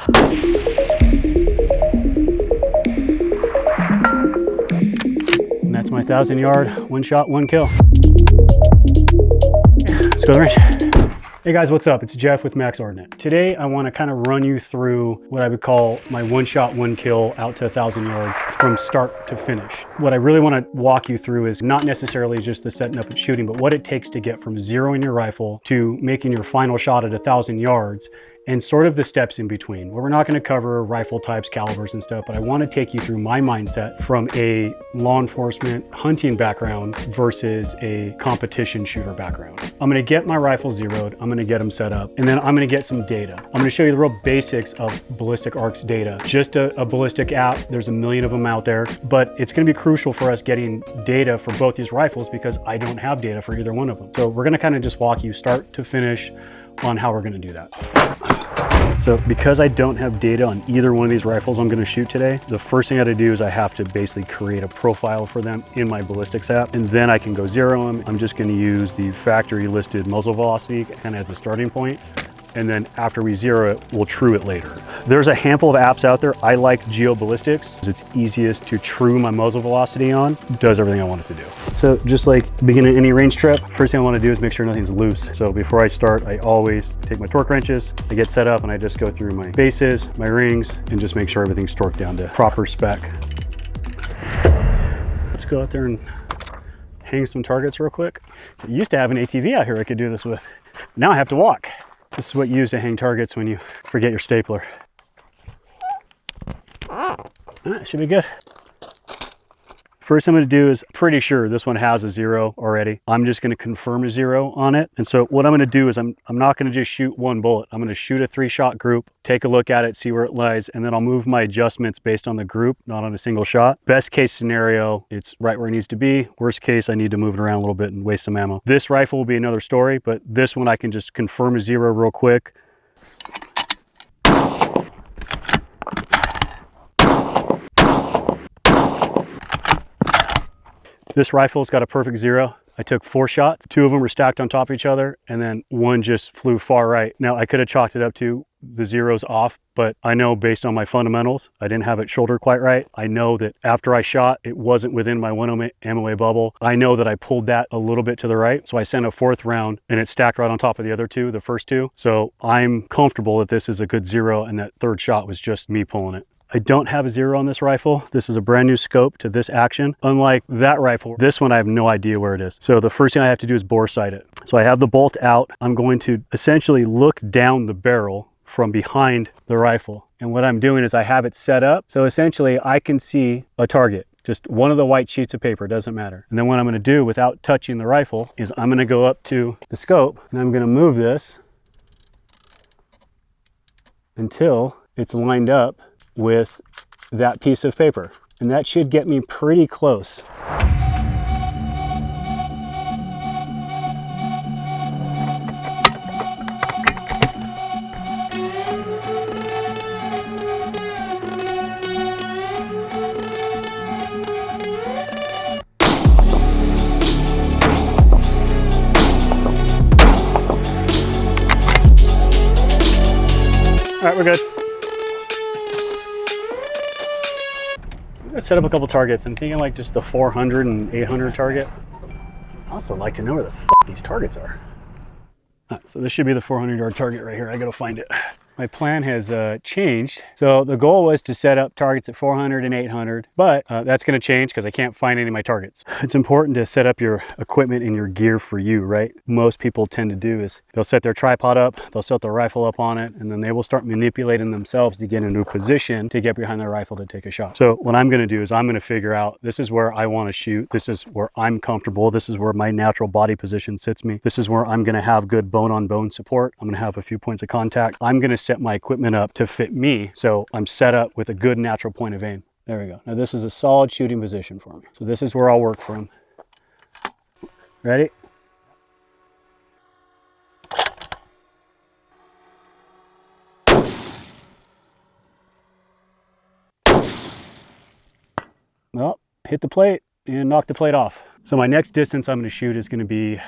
And that's my 1,000-yard, one shot, one kill. Let's go to the range. Hey guys, what's up? It's Jeff with Max Ordnance. Today I want to kind of run you through what I would call my one shot, one kill out to 1,000 yards from start to finish. What I really want to walk you through is not necessarily just the setting up and shooting, but what it takes to get from zeroing your rifle to making your final shot at 1,000 yards and sort of the steps in between. Well, we're not going to cover rifle types, calibers and stuff, but I want to take you through my mindset from a law enforcement hunting background versus a competition shooter background. I'm going to get my rifle zeroed, I'm going to get them set up, and then I'm going to get some data. I'm going to show you the real basics of ballistic arcs data. Just a ballistic app, there's a million of them out there, but it's going to be crucial for us getting data for both these rifles because I don't have data for either one of them. So we're going to kind of just walk you start to finish on how we're going to do that. So because I don't have data on either one of these rifles I'm going to shoot today, the first thing I have to do is I have to basically create a profile for them in my ballistics app, and then I can go zero them. I'm just going to use the factory listed muzzle velocity kind of as a starting point. And then after we zero it, we'll true it later. There's a handful of apps out there. I like GeoBallistics because it's easiest to true my muzzle velocity on. It does everything I want it to do. So just like beginning any range trip, first thing I want to do is make sure nothing's loose. So before I start, I always take my torque wrenches, I get set up, and I just go through my bases, my rings, and just make sure everything's torqued down to proper spec. Let's go out there and hang some targets real quick. So I used to have an ATV out here I could do this with. Now I have to walk. This is what you use to hang targets when you forget your stapler. Should be good. First thing I'm going to do is, pretty sure this one has a zero already. I'm just going to confirm a zero on it. And so what I'm going to do is I'm not going to just shoot one bullet. I'm going to shoot a 3-shot group, take a look at it, see where it lies, and then I'll move my adjustments based on the group, not on a single shot. Best case scenario, it's right where it needs to be. Worst case, I need to move it around a little bit and waste some ammo. This rifle will be another story, but this one I can just confirm a zero real quick. This rifle's got a perfect zero. I took 4 shots. 2 of them were stacked on top of each other, and then one just flew far right. Now, I could have chalked it up to the zeros off, but I know based on my fundamentals, I didn't have it shouldered quite right. I know that after I shot, it wasn't within my 1 MOA bubble. I know that I pulled that a little bit to the right, so I sent a 4th round, and it stacked right on top of the other 2, the first 2. So I'm comfortable that this is a good zero, and that 3rd shot was just me pulling it. I don't have a zero on this rifle. This is a brand new scope to this action. Unlike that rifle, this one I have no idea where it is. So the first thing I have to do is bore sight it. So I have the bolt out. I'm going to essentially look down the barrel from behind the rifle. And what I'm doing is I have it set up. So essentially I can see a target. Just one of the white sheets of paper, doesn't matter. And then what I'm going to do without touching the rifle is I'm going to go up to the scope and I'm going to move this until it's lined up with that piece of paper, and that should get me pretty close. All right, we're good. Set up a couple targets. I'm thinking like just the 400 and 800 target. I also like to know where the these targets are. So this should be the 400-yard target right here. I gotta find it. My plan has changed. So the goal was to set up targets at 400 and 800, but that's gonna change because I can't find any of my targets. It's important to set up your equipment and your gear for you, right? Most people tend to do is they'll set their tripod up, they'll set their rifle up on it, and then they will start manipulating themselves to get into a position to get behind their rifle to take a shot. So what I'm gonna do is I'm gonna figure out, this is where I wanna shoot, this is where I'm comfortable, this is where my natural body position sits me, this is where I'm gonna have good bone-on-bone support, I'm gonna have a few points of contact, I'm gonna set my equipment up to fit me, so I'm set up with a good natural point of aim. There we go. Now this is a solid shooting position for me. So this is where I'll work from. Ready? Well, hit the plate and knock the plate off. So my next distance I'm going to shoot is going to be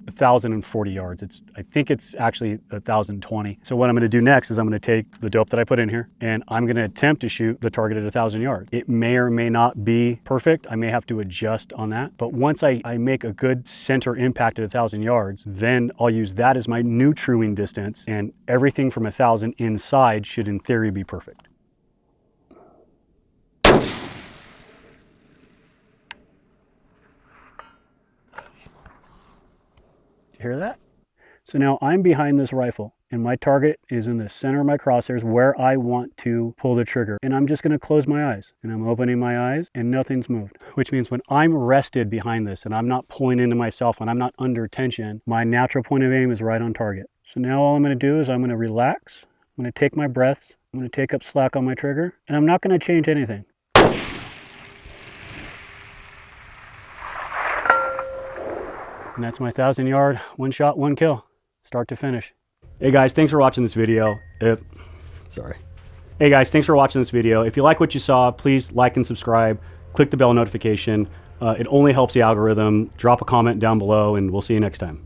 1,040 yards. I think it's actually 1,020. So what I'm going to do next is I'm going to take the dope that I put in here and I'm going to attempt to shoot the target at 1,000 yards. It may or may not be perfect. I may have to adjust on that. But once I make a good center impact at 1,000 yards, then I'll use that as my new truing distance, and everything from 1,000 inside should in theory be perfect. Hear that? So now I'm behind this rifle and my target is in the center of my crosshairs where I want to pull the trigger. And I'm just going to close my eyes, and I'm opening my eyes and nothing's moved. Which means when I'm rested behind this and I'm not pulling into myself, when I'm not under tension, my natural point of aim is right on target. So now all I'm going to do is I'm going to relax. I'm going to take my breaths. I'm going to take up slack on my trigger, and I'm not going to change anything. And that's my 1,000-yard, one shot, one kill, start to finish. Hey guys, thanks for watching this video. Hey guys, thanks for watching this video. If you like what you saw, please like and subscribe. Click the bell notification. It only helps the algorithm. Drop a comment down below, and we'll see you next time.